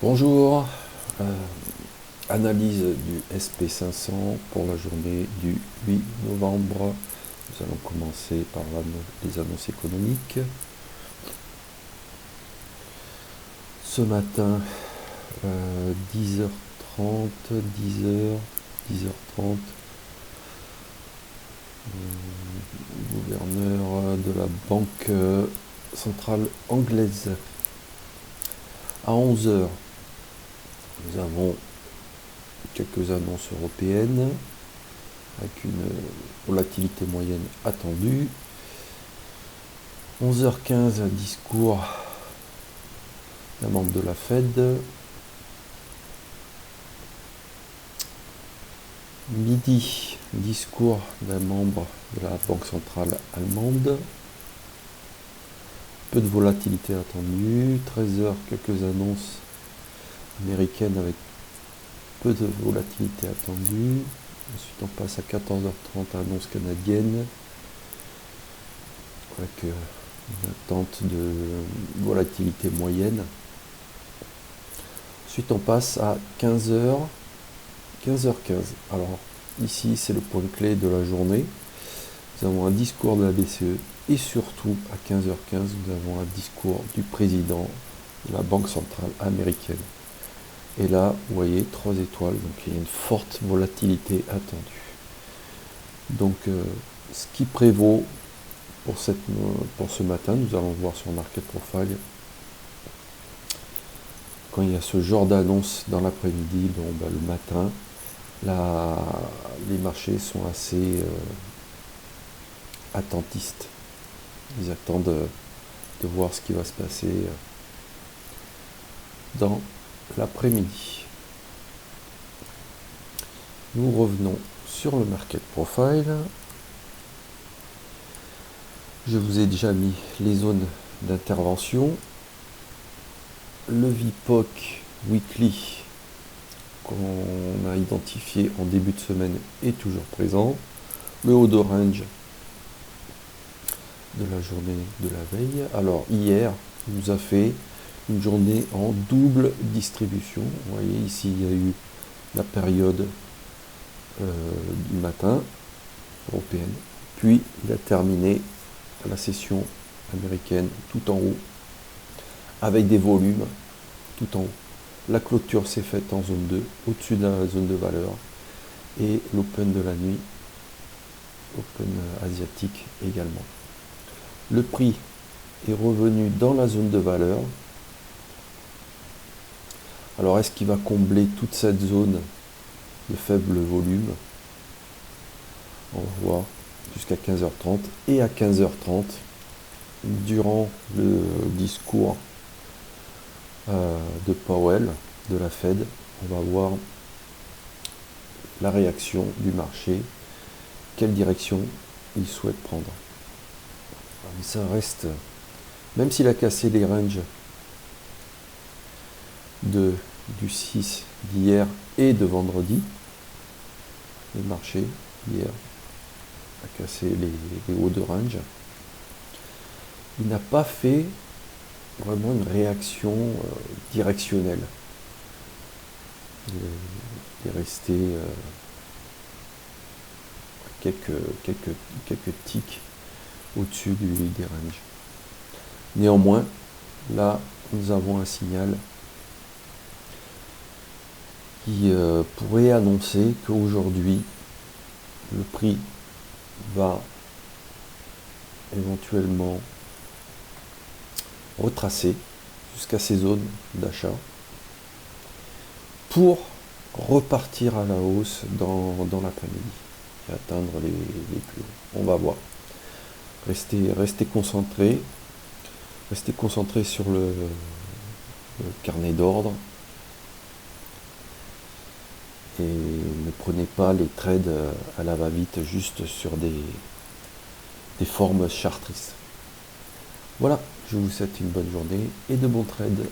Bonjour, analyse du SP500 pour la journée du 8 novembre. Nous allons commencer par les annonces économiques. Ce matin, 10h30, 10h, 10h30, gouverneur de la Banque centrale anglaise. À 11h, nous avons quelques annonces européennes avec une volatilité moyenne attendue. 11h15, un discours d'un membre de la Fed. Midi, discours d'un membre de la Banque centrale allemande. Peu de volatilité attendue. 13h, quelques annonces américaines avec peu de volatilité attendue. Ensuite, on passe à 14h30, annonce canadienne avec une attente de volatilité moyenne. Ensuite, on passe à 15h, 15h15. Alors, ici, c'est le point clé de la journée. Nous avons un discours de la BCE et surtout, à 15h15, nous avons un discours du président de la Banque centrale américaine. Et là, vous voyez, 3 étoiles, donc il y a une forte volatilité attendue. Donc, ce qui prévaut pour ce matin, nous allons voir sur Market Profile, quand il y a ce genre d'annonce dans l'après-midi, le matin, les marchés sont assez attentistes. Ils attendent de voir ce qui va se passer dans l'après-midi. Nous revenons sur le Market Profile. Je vous ai déjà mis les zones d'intervention. Le VPOC Weekly qu'on a identifié en début de semaine est toujours présent. Le haut de range de la journée de la veille. Alors hier, il nous a fait une journée en double distribution. Vous voyez ici, il y a eu la période du matin européenne, puis il a terminé la session américaine tout en haut, avec des volumes tout en haut. La clôture s'est faite en zone 2, au-dessus de la zone de valeur, et l'open de la nuit, open asiatique également. Le prix est revenu dans la zone de valeur. Alors est-ce qu'il va combler toute cette zone de faible volume? On va voir jusqu'à 15h30. Et à 15h30, durant le discours de Powell, de la Fed, on va voir la réaction du marché, quelle direction il souhaite prendre. Mais ça reste, même s'il a cassé les ranges du 6 d'hier et de vendredi, le marché hier a cassé les hauts de range, il n'a pas fait vraiment une réaction directionnelle. Il est resté quelques tics au-dessus des ranges. Néanmoins, là, nous avons un signal qui pourrait annoncer qu'aujourd'hui, le prix va éventuellement retracer jusqu'à ces zones d'achat pour repartir à la hausse dans l'après-midi et atteindre les plus hauts. On va voir. Restez concentrés sur le carnet d'ordre et ne prenez pas les trades à la va-vite juste sur des formes chartristes. Voilà, je vous souhaite une bonne journée et de bons trades.